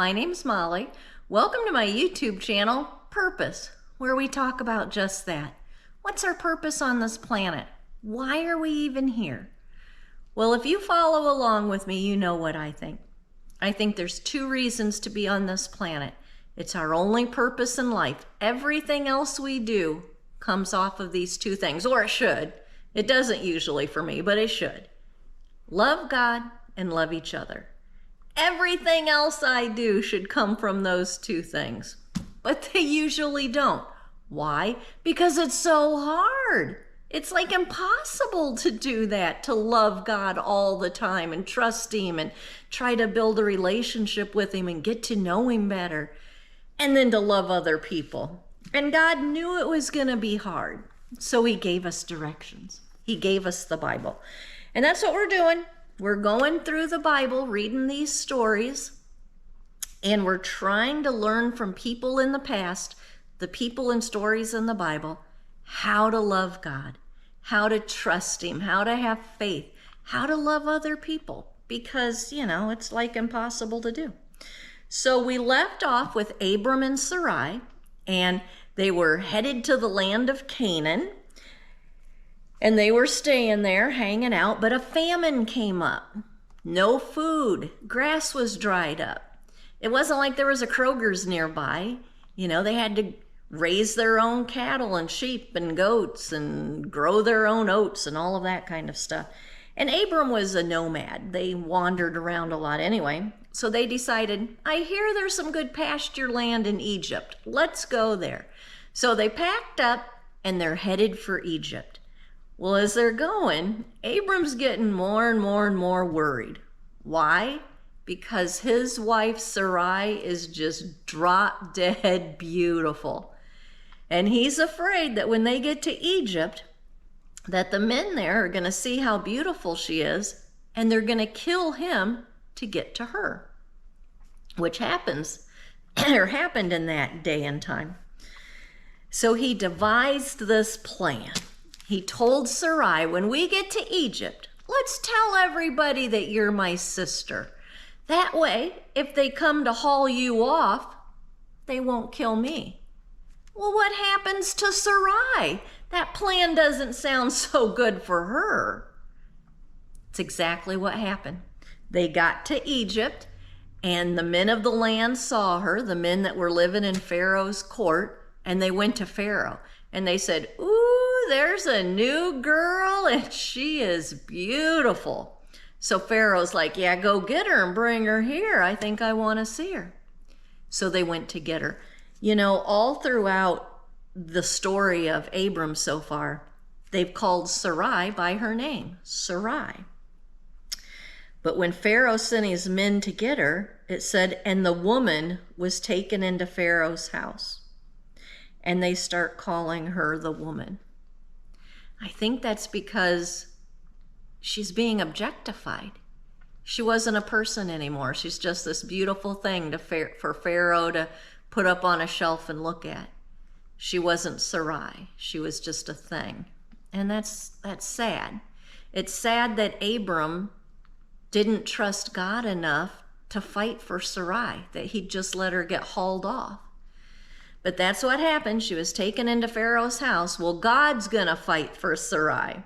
my name's Molly. Welcome to my YouTube channel, Purpose, where we talk about just that. What's our purpose on this planet? Why are we even here? Well, if you follow along with me, you know what I think. I think there's two reasons to be on this planet. It's our only purpose in life. Everything else we do comes off of these two things, or it should. It doesn't usually for me, but it should. Love God and love each other. Everything else I do should come from those two things, but they usually don't. Why? Because it's so hard. It's like impossible to do that, to love God all the time and trust Him and try to build a relationship with Him and get to know Him better, and then to love other people. And God knew it was going to be hard, so He gave us directions. He gave us the Bible. And that's what we're doing. We're going through the Bible, reading these stories, and we're trying to learn from people in the past, the people and stories in the Bible, how to love God, how to trust Him, how to have faith, how to love other people, because, it's like impossible to do. So we left off with Abram and Sarai, and they were headed to the land of Canaan. And they were staying there, hanging out, but a famine came up. No food. Grass was dried up. It wasn't like there was a Kroger's nearby. They had to raise their own cattle and sheep and goats and grow their own oats and all of that kind of stuff. And Abram was a nomad. They wandered around a lot anyway. So they decided, I hear there's some good pasture land in Egypt. Let's go there. So they packed up and they're headed for Egypt. Well, as they're going, Abram's getting more and more and more worried. Why? Because his wife Sarai is just drop dead beautiful. And he's afraid that when they get to Egypt, that the men there are going to see how beautiful she is, and they're going to kill him to get to her, which happens, or happened in that day and time. So he devised this plan. He told Sarai, when we get to Egypt, let's tell everybody that you're my sister. That way, if they come to haul you off, they won't kill me. Well, what happens to Sarai? That plan doesn't sound so good for her. It's exactly what happened. They got to Egypt, and the men of the land saw her, the men that were living in Pharaoh's court, and they went to Pharaoh. And they said, ooh, there's a new girl and she is beautiful. So Pharaoh's like, yeah, go get her and bring her here. I think I want to see her. So they went to get her. All throughout the story of Abram so far, they've called Sarai by her name, Sarai. But when Pharaoh sent his men to get her, it said, and the woman was taken into Pharaoh's house. And they start calling her the woman. I think that's because she's being objectified. She wasn't a person anymore. She's just this beautiful thing for Pharaoh to put up on a shelf and look at. She wasn't Sarai. She was just a thing. And that's sad. It's sad that Abram didn't trust God enough to fight for Sarai, that he'd just let her get hauled off. But that's what happened. She was taken into Pharaoh's house. Well, God's going to fight for Sarai.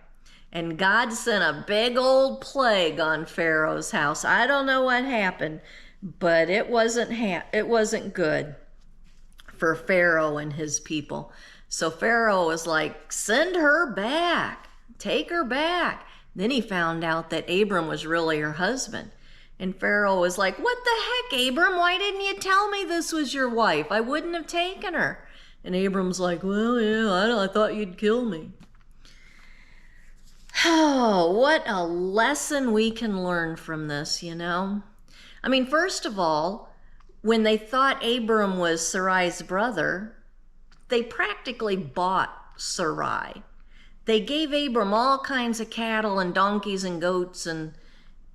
And God sent a big old plague on Pharaoh's house. I don't know what happened, but it wasn't good for Pharaoh and his people. So Pharaoh was like, send her back. Take her back. Then he found out that Abram was really her husband. And Pharaoh was like, what the heck, Abram? Why didn't you tell me this was your wife? I wouldn't have taken her. And Abram's like, well, yeah, I thought you'd kill me. Oh, what a lesson we can learn from this, first of all, when they thought Abram was Sarai's brother, they practically bought Sarai. They gave Abram all kinds of cattle and donkeys and goats, and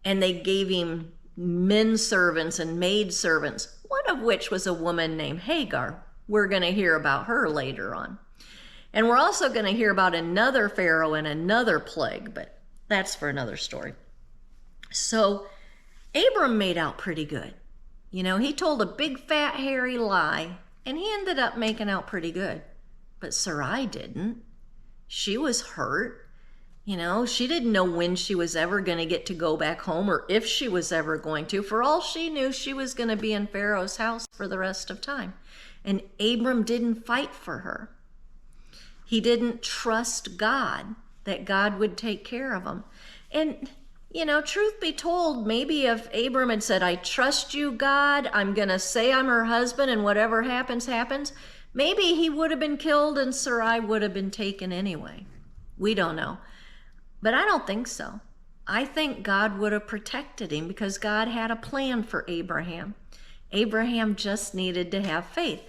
they gave him men servants and maid servants, one of which was a woman named Hagar. We're going to hear about her later on. And we're also going to hear about another Pharaoh and another plague, but that's for another story. So Abram made out pretty good. You know, he told a big fat hairy lie and he ended up making out pretty good. But Sarai didn't. She was hurt. You know, she didn't know when she was ever going to get to go back home or if she was ever going to. For all she knew, she was going to be in Pharaoh's house for the rest of time. And Abram didn't fight for her. He didn't trust God, that God would take care of him. And, you know, truth be told, maybe if Abram had said, I trust you, God, I'm going to say I'm her husband and whatever happens, happens, maybe he would have been killed and Sarai would have been taken anyway. We don't know. But I don't think so. I think God would have protected him because God had a plan for Abraham. Abraham just needed to have faith.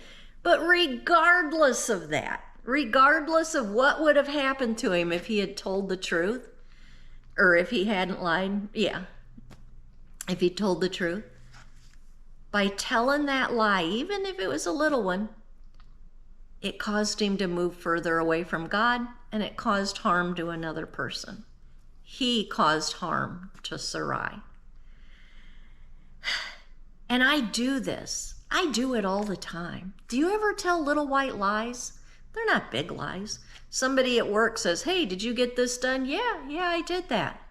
But regardless of that, regardless of what would have happened to him if he had told the truth, or if he hadn't lied, if he told the truth, by telling that lie, even if it was a little one, it caused him to move further away from God, and it caused harm to another person. He caused harm to Sarai. And I do this. I do it all the time. Do you ever tell little white lies? They're not big lies. Somebody at work says, hey, did you get this done? Yeah, I did that.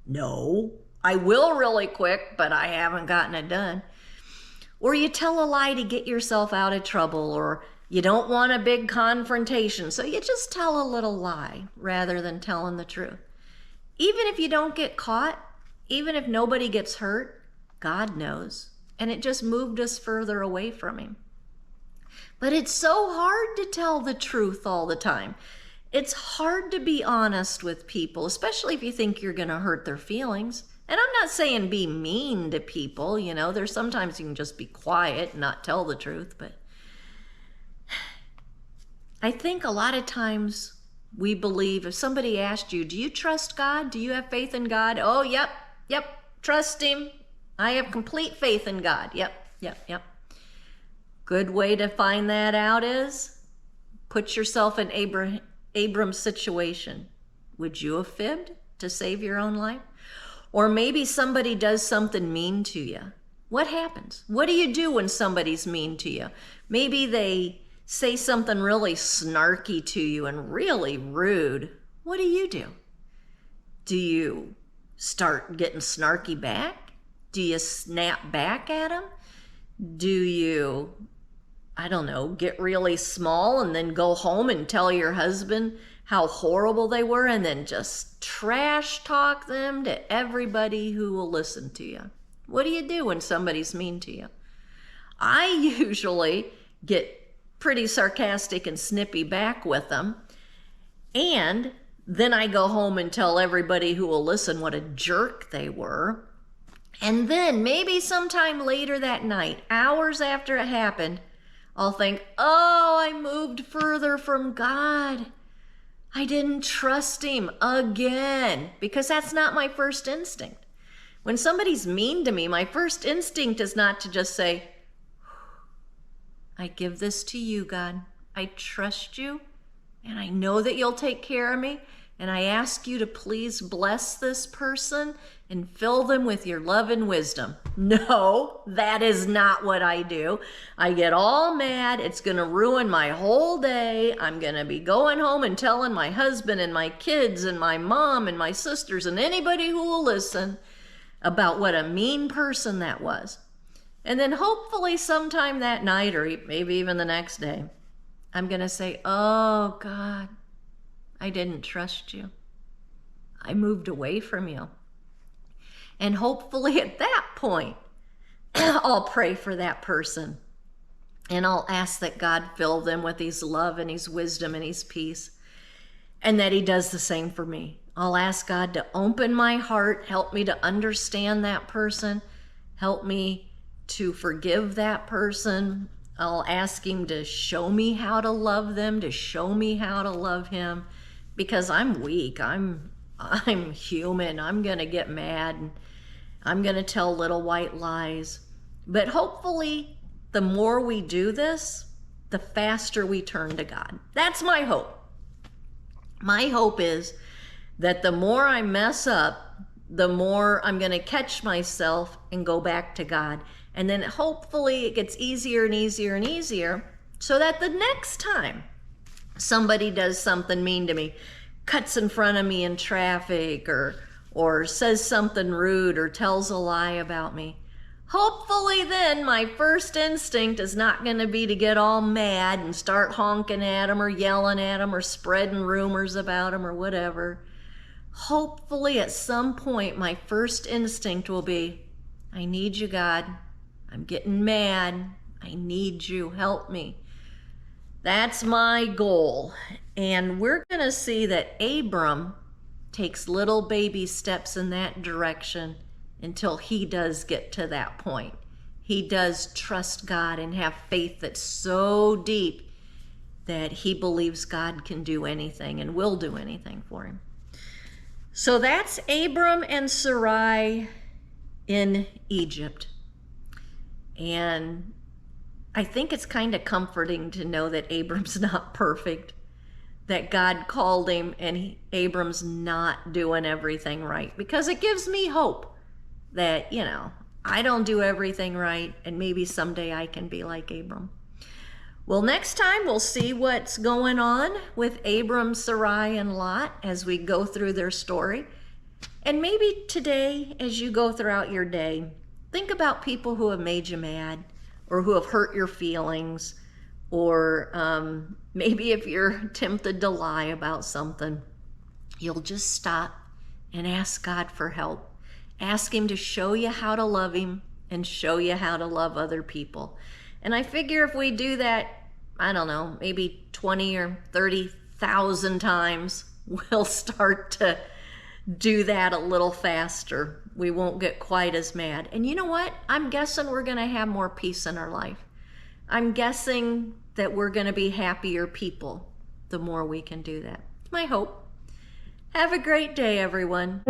No, I will really quick, but I haven't gotten it done. Or you tell a lie to get yourself out of trouble, or you don't want a big confrontation, so you just tell a little lie rather than telling the truth. Even if you don't get caught, even if nobody gets hurt, God knows. And it just moved us further away from him. But it's so hard to tell the truth all the time. It's hard to be honest with people, especially if you think you're going to hurt their feelings. And I'm not saying be mean to people, you know, there's sometimes you can just be quiet and not tell the truth, but I think a lot of times we believe if somebody asked you, do you trust God? Do you have faith in God? Oh, yep, trust him. I have complete faith in God. Yep. Good way to find that out is put yourself in Abram's situation. Would you have fibbed to save your own life? Or maybe somebody does something mean to you. What happens? What do you do when somebody's mean to you? Maybe they say something really snarky to you and really rude. What do? Do you start getting snarky back? Do you snap back at them? Do you, I don't know, get really small and then go home and tell your husband how horrible they were and then just trash talk them to everybody who will listen to you? What do you do when somebody's mean to you? I usually get pretty sarcastic and snippy back with them, and then I go home and tell everybody who will listen what a jerk they were. And then maybe sometime later that night, hours after it happened, I'll think, oh, I moved further from God. I didn't trust him again, because that's not my first instinct. When somebody's mean to me, my first instinct is not to just say, I give this to you, God. I trust you, and I know that you'll take care of me, and I ask you to please bless this person and fill them with your love and wisdom. No, that is not what I do. I get all mad. It's going to ruin my whole day. I'm going to be going home and telling my husband and my kids and my mom and my sisters and anybody who will listen about what a mean person that was. And then hopefully sometime that night or maybe even the next day, I'm going to say, oh God, I didn't trust you. I moved away from you. And hopefully at that point, I'll pray for that person. And I'll ask that God fill them with his love and his wisdom and his peace. And that he does the same for me. I'll ask God to open my heart, help me to understand that person, help me to forgive that person. I'll ask him to show me how to love them, to show me how to love him, because I'm weak. I'm human. I'm going to get mad. And I'm going to tell little white lies. But hopefully, the more we do this, the faster we turn to God. That's my hope. My hope is that the more I mess up, the more I'm going to catch myself and go back to God. And then hopefully it gets easier and easier and easier so that the next time somebody does something mean to me, cuts in front of me in traffic, or says something rude or tells a lie about me, hopefully then my first instinct is not going to be to get all mad and start honking at them or yelling at them or spreading rumors about them or whatever. Hopefully at some point my first instinct will be, I need you, God. I'm getting mad. I need you. Help me. That's my goal. And we're going to see that Abram takes little baby steps in that direction until he does get to that point. He does trust God and have faith that's so deep that he believes God can do anything and will do anything for him. So that's Abram and Sarai in Egypt. And I think it's kind of comforting to know that Abram's not perfect, that God called him and Abram's not doing everything right, because it gives me hope that, I don't do everything right, and maybe someday I can be like Abram. Well, next time we'll see what's going on with Abram, Sarai, and Lot as we go through their story. And maybe today, as you go throughout your day, think about people who have made you mad or who have hurt your feelings, or maybe if you're tempted to lie about something, you'll just stop and ask God for help. Ask him to show you how to love him and show you how to love other people. And I figure if we do that, I don't know, maybe 20 or 30,000 times, we'll start to do that a little faster. We won't get quite as mad. And you know what? I'm guessing we're going to have more peace in our life. I'm guessing that we're going to be happier people the more we can do that. It's my hope. Have a great day, everyone.